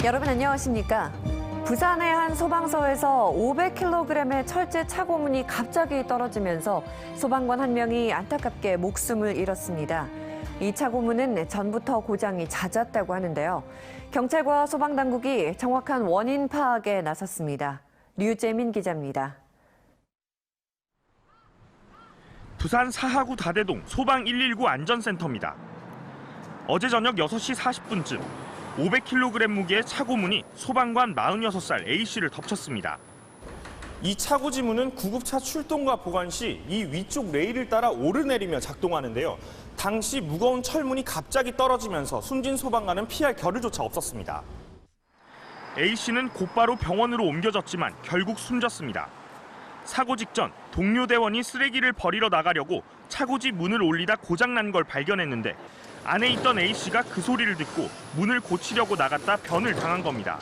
여러분 안녕하십니까? 부산의 한 소방서에서 500kg의 철제 차고문이 갑자기 떨어지면서 소방관 한 명이 안타깝게 목숨을 잃었습니다. 이 차고문은 전부터 고장이 잦았다고 하는데요. 경찰과 소방당국이 정확한 원인 파악에 나섰습니다. 류재민 기자입니다. 부산 사하구 다대동 소방 119 안전센터입니다. 어제 저녁 6시 40분쯤 500kg 무게의 차고문이 소방관 46살 A씨를 덮쳤습니다. 이 차고지문은 구급차 출동과 보관 시 이 위쪽 레일을 따라 오르내리며 작동하는데요. 당시 무거운 철문이 갑자기 떨어지면서 숨진 소방관은 피할 겨를조차 없었습니다. A씨는 곧바로 병원으로 옮겨졌지만 결국 숨졌습니다. 사고 직전 동료 대원이 쓰레기를 버리러 나가려고 차고지 문을 올리다 고장난 걸 발견했는데 안에 있던 A씨가 그 소리를 듣고 문을 고치려고 나갔다 변을 당한 겁니다.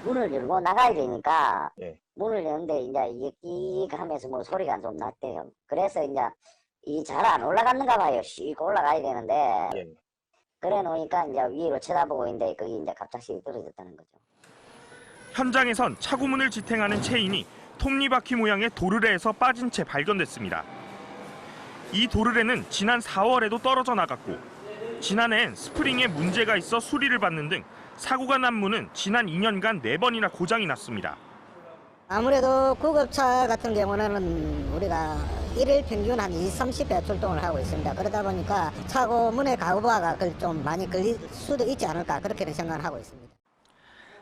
문을 열고 나가야 되니까 문을 여는데 이제 이게 끼익 하면서 뭐 소리가 좀 났대요. 그래서 이제 이 잘 안 올라갔는가 봐요. 씩 올라가야 되는데 그래 놓으니까 이제 위로 쳐다보고 있는데 거기 이제 갑자기 떨어졌다는 거죠. 현장에선 차고문을 지탱하는 체인이 톱니바퀴 모양의 도르래에서 빠진 채 발견됐습니다. 이 도르래는 지난 4월에도 떨어져 나갔고 지난해엔 스프링에 문제가 있어 수리를 받는 등 사고가 난 문은 지난 2년간 4번이나 고장이 났습니다. 아무래도 구급차 같은 경우는 우리가 일일 평균 한 20-30회 출동을 하고 있습니다. 그러다 보니까 차고 문의 가구부하가 좀 많이 걸릴 수도 있지 않을까 그렇게 생각을 하고 있습니다.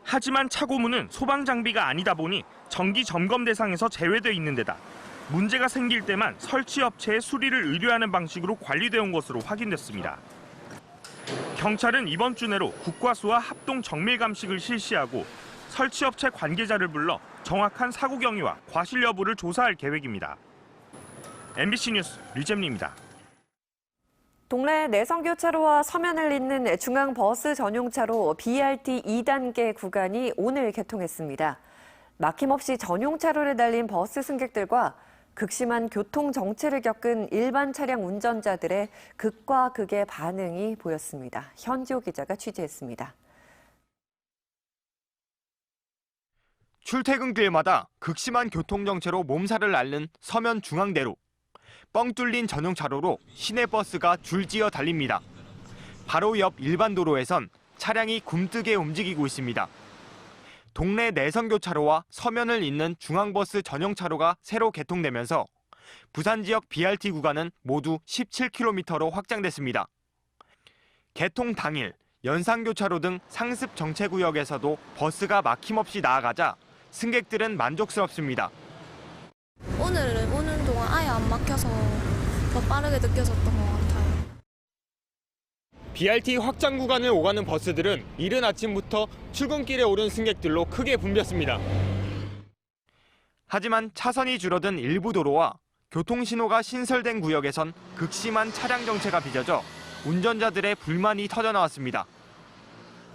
하지만 차고문은 소방 장비가 아니다 보니 정기 점검 대상에서 제외돼 있는 데다 문제가 생길 때만 설치업체에 수리를 의뢰하는 방식으로 관리되어 온 것으로 확인됐습니다. 경찰은 이번 주 내로 국과수와 합동 정밀 감식을 실시하고 설치업체 관계자를 불러 정확한 사고 경위와 과실 여부를 조사할 계획입니다. MBC 뉴스 류재민입니다. 동래 내성교차로와 서면을 잇는 중앙버스 전용차로 BRT 2단계 구간이 오늘 개통했습니다. 막힘없이 전용차로를 달린 버스 승객들과 극심한 교통 정체를 겪은 일반 차량 운전자들의 극과 극의 반응이 보였습니다. 현지호 기자가 취재했습니다. 출퇴근길마다 극심한 교통 정체로 몸살을 앓는 서면 중앙대로. 뻥 뚫린 전용차로로 시내버스가 줄지어 달립니다. 바로 옆 일반 도로에선 차량이 굼뜨게 움직이고 있습니다. 동래 내성교차로와 서면을 잇는 중앙버스 전용차로가 새로 개통되면서 부산 지역 BRT 구간은 모두 17km로 확장됐습니다. 개통 당일 연산교차로 등 상습 정체구역에서도 버스가 막힘없이 나아가자 승객들은 만족스럽습니다. 오늘은 오는 동안 아예 안 막혀서 더 빠르게 느껴졌던 것 같아요. BRT 확장 구간을 오가는 버스들은 이른 아침부터 출근길에 오른 승객들로 크게 붐볐습니다. 하지만 차선이 줄어든 일부 도로와 교통신호가 신설된 구역에선 극심한 차량 정체가 빚어져 운전자들의 불만이 터져나왔습니다.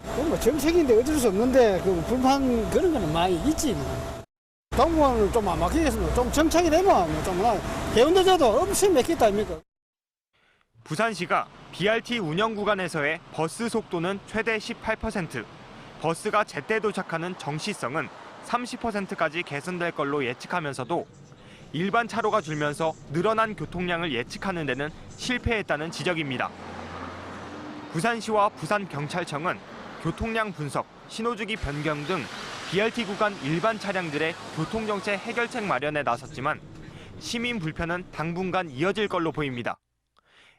뭐 정책인데 어쩔 수 없는데 그 불만 그런 거는 많이 있지 뭐. 당분간은 좀 안 막히겠으면 좀 정착이 되면 좀 해운대제도 엄청 막혔다 아닙니까? 부산시가 BRT 운영 구간에서의 버스 속도는 최대 18%, 버스가 제때 도착하는 정시성은 30%까지 개선될 걸로 예측하면서도 일반 차로가 줄면서 늘어난 교통량을 예측하는 데는 실패했다는 지적입니다. 부산시와 부산경찰청은 교통량 분석, 신호주기 변경 등 BRT 구간 일반 차량들의 교통정체 해결책 마련에 나섰지만 시민 불편은 당분간 이어질 걸로 보입니다.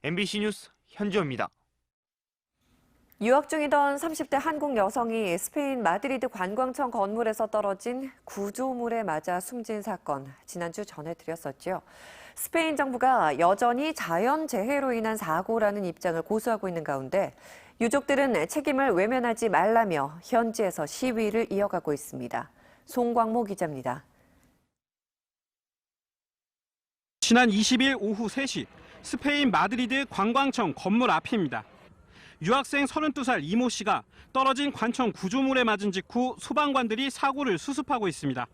MBC 뉴스 현지호입니다. 유학 중이던 30대 한국 여성이 스페인 마드리드 관광청 건물에서 떨어진 구조물에 맞아 숨진 사건, 지난주 전해드렸었죠. 스페인 정부가 여전히 자연재해로 인한 사고라는 입장을 고수하고 있는 가운데 유족들은 책임을 외면하지 말라며 현지에서 시위를 이어가고 있습니다. 송광모 기자입니다. 지난 20일 오후 3시 스페인 마드리드 관광청 건물 앞입니다. 유학생 32살 이모 씨가 떨어진 관청 구조물에 맞은 직후 소방관들이 사고를 수습하고 있습니다.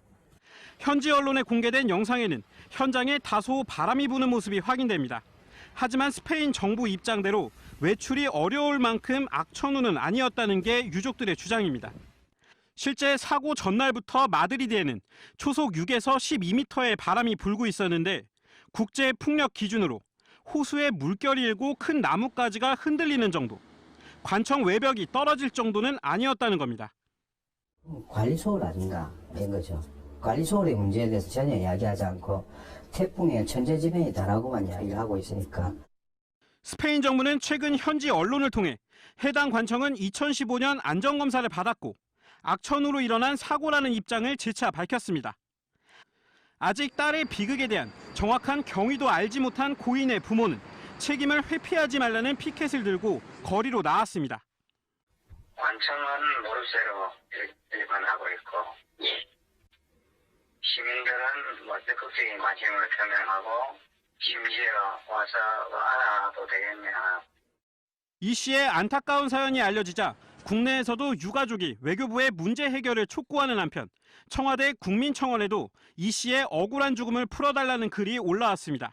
현지 언론에 공개된 영상에는 현장에 다소 바람이 부는 모습이 확인됩니다. 하지만 스페인 정부 입장대로 외출이 어려울 만큼 악천후는 아니었다는 게 유족들의 주장입니다. 실제 사고 전날부터 마드리드에는 초속 6에서 12m의 바람이 불고 있었는데 국제 풍력 기준으로 호수에 물결이 일고 큰 나뭇가지가 흔들리는 정도, 관청 외벽이 떨어질 정도는 아니었다는 겁니다. 관리 소홀 된 거죠. 관리 소홀의 문제에 대해서 전혀 이야기하지 않고 태풍의 천재지변이다라고만 이야기를 하고 있으니까. 스페인 정부는 최근 현지 언론을 통해 해당 관청은 2015년 안전검사를 받았고 악천후로 일어난 사고라는 입장을 재차 밝혔습니다. 아직 딸의 비극에 대한 정확한 경위도 알지 못한 고인의 부모는 책임을 회피하지 말라는 피켓을 들고 거리로 나왔습니다. 관청은 모르쇠로 일관하고 있고 시민들은 적극적인 관심을 표명하고 심지어 와서 알아도 되겠냐. 이 씨의 안타까운 사연이 알려지자 국내에서도 유가족이 외교부의 문제 해결을 촉구하는 한편 청와대 국민청원에도 이 씨의 억울한 죽음을 풀어달라는 글이 올라왔습니다.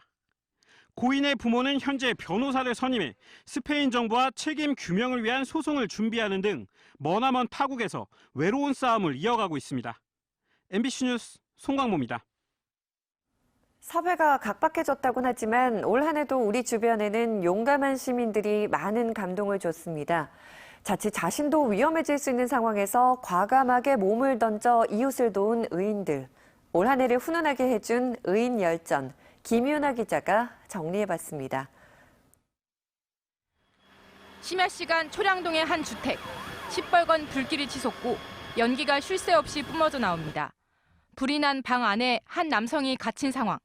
고인의 부모는 현재 변호사를 선임해 스페인 정부와 책임 규명을 위한 소송을 준비하는 등 머나먼 타국에서 외로운 싸움을 이어가고 있습니다. MBC 뉴스 송광모입니다. 사회가 각박해졌다곤 하지만 올 한 해도 우리 주변에는 용감한 시민들이 많은 감동을 줬습니다. 자칫 자신도 위험해질 수 있는 상황에서 과감하게 몸을 던져 이웃을 도운 의인들. 올 한 해를 훈훈하게 해준 의인 열전. 김윤아 기자가 정리해봤습니다. 심야 시간 초량동의 한 주택. 시뻘건 불길이 치솟고 연기가 쉴 새 없이 뿜어져 나옵니다. 불이 난 방 안에 한 남성이 갇힌 상황.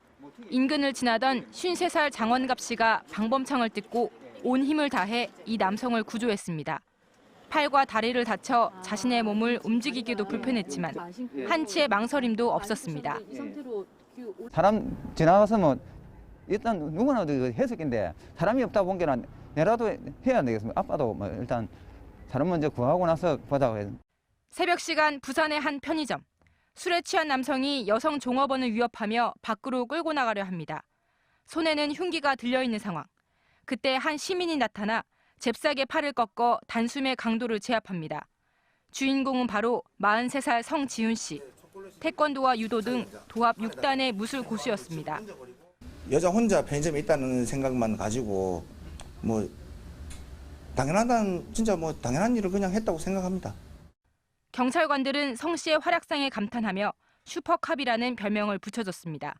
인근을 지나던 53살 장원갑 씨가 방범창을 뜯고 온 힘을 다해 이 남성을 구조했습니다. 팔과 다리를 다쳐 자신의 몸을 움직이기도 불편했지만 한치의 망설임도 없었습니다. 사람 지나가서 뭐 일단 누구나 해석인데 사람이 없다 본 게는 내라도 해야 되겠습니다. 아빠도 뭐 일단 사람 먼저 구하고 나서 보자고 해서. 새벽 시간 부산의 한 편의점. 술에 취한 남성이 여성 종업원을 위협하며 밖으로 끌고 나가려 합니다. 손에는 흉기가 들려있는 상황. 그때 한 시민이 나타나 잽싸게 팔을 꺾어 단숨에 강도를 제압합니다. 주인공은 바로 43살 성지훈 씨. 태권도와 유도 등 도합 6단의 무술 고수였습니다. 여자 혼자 편의점에 있다는 생각만 가지고 뭐 진짜 뭐 당연한 일을 그냥 했다고 생각합니다. 경찰관들은 성 씨의 활약상에 감탄하며 슈퍼캅이라는 별명을 붙여줬습니다.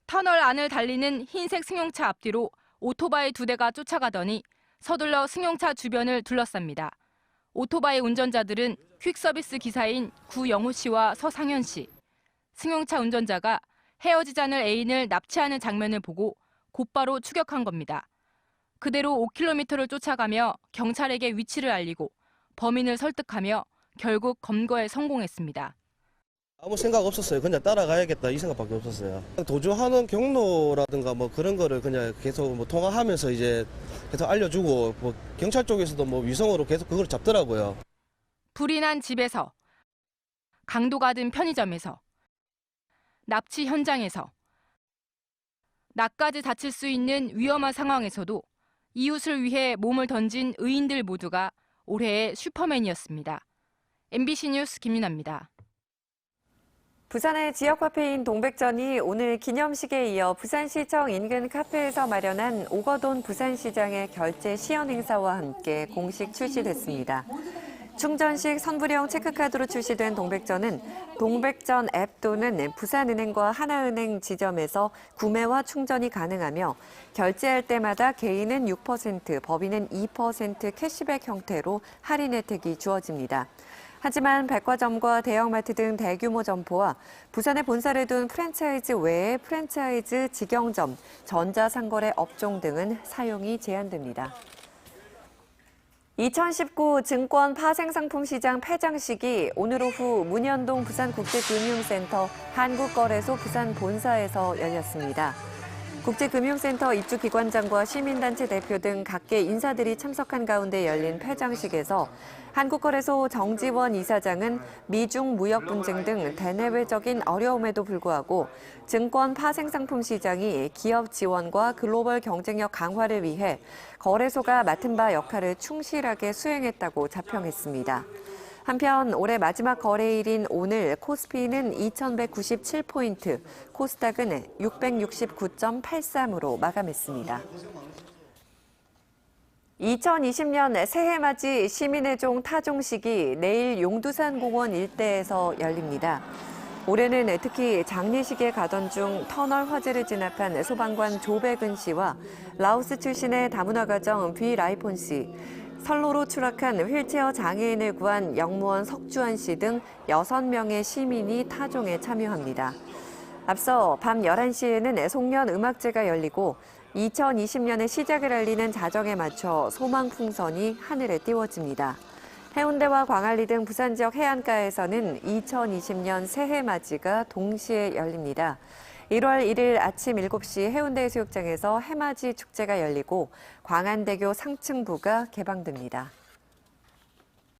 터널 안을 달리는 흰색 승용차 앞뒤로 오토바이 2대가 쫓아가더니 서둘러 승용차 주변을 둘러쌉니다. 오토바이 운전자들은 퀵서비스 기사인 구영호 씨와 서상현 씨. 승용차 운전자가 헤어지자는 애인을 납치하는 장면을 보고 곧바로 추격한 겁니다. 그대로 5km를 쫓아가며 경찰에게 위치를 알리고 범인을 설득하며 결국 검거에 성공했습니다. 아무 생각 없었어요. 그냥 따라가야겠다 이 생각밖에 없었어요. 도주하는 경로라든가 뭐 그런 거를 그냥 계속 뭐 통화하면서 이제 계속 알려주고 뭐 경찰 쪽에서도 뭐 위성으로 계속 그걸 잡더라고요. 불이 난 집에서, 강도가 든 편의점에서, 납치 현장에서, 나까지 다칠 수 있는 위험한 상황에서도 이웃을 위해 몸을 던진 의인들 모두가 올해의 슈퍼맨이었습니다. MBC 뉴스 김윤아입니다. 부산의 지역 화폐인 동백전이 오늘 기념식에 이어 부산시청 인근 카페에서 마련한 오거돈 부산시장의 결제 시연 행사와 함께 공식 출시됐습니다. 충전식 선불형 체크카드로 출시된 동백전은 동백전 앱 또는 부산은행과 하나은행 지점에서 구매와 충전이 가능하며 결제할 때마다 개인은 6%, 법인은 2% 캐시백 형태로 할인 혜택이 주어집니다. 하지만 백화점과 대형마트 등 대규모 점포와 부산에 본사를 둔 프랜차이즈 외의 프랜차이즈 직영점, 전자상거래 업종 등은 사용이 제한됩니다. 2019 증권 파생상품시장 폐장식이 오늘 오후 문현동 부산국제금융센터 한국거래소 부산 본사에서 열렸습니다. 국제금융센터 입주기관장과 시민단체 대표 등 각계 인사들이 참석한 가운데 열린 폐장식에서 한국거래소 정지원 이사장은 미중 무역 분쟁 등 대내외적인 어려움에도 불구하고 증권 파생상품 시장이 기업 지원과 글로벌 경쟁력 강화를 위해 거래소가 맡은 바 역할을 충실하게 수행했다고 자평했습니다. 한편 올해 마지막 거래일인 오늘 코스피는 2,197포인트, 코스닥은 669.83으로 마감했습니다. 2020년 새해맞이 시민의 종 타종식이 내일 용두산 공원 일대에서 열립니다. 올해는 특히 장례식에 가던 중 터널 화재를 진압한 소방관 조백은 씨와 라오스 출신의 다문화 가정 비 라이폰 씨, 선로로 추락한 휠체어 장애인을 구한 영무원 석주환 씨 등 6명의 시민이 타종에 참여합니다. 앞서 밤 11시에는 송년 음악제가 열리고 2020년의 시작을 알리는 자정에 맞춰 소망풍선이 하늘에 띄워집니다. 해운대와 광안리 등 부산 지역 해안가에서는 2020년 새해맞이가 동시에 열립니다. 1월 1일 아침 7시 해운대 해수욕장에서 해맞이 축제가 열리고 광안대교 상층부가 개방됩니다.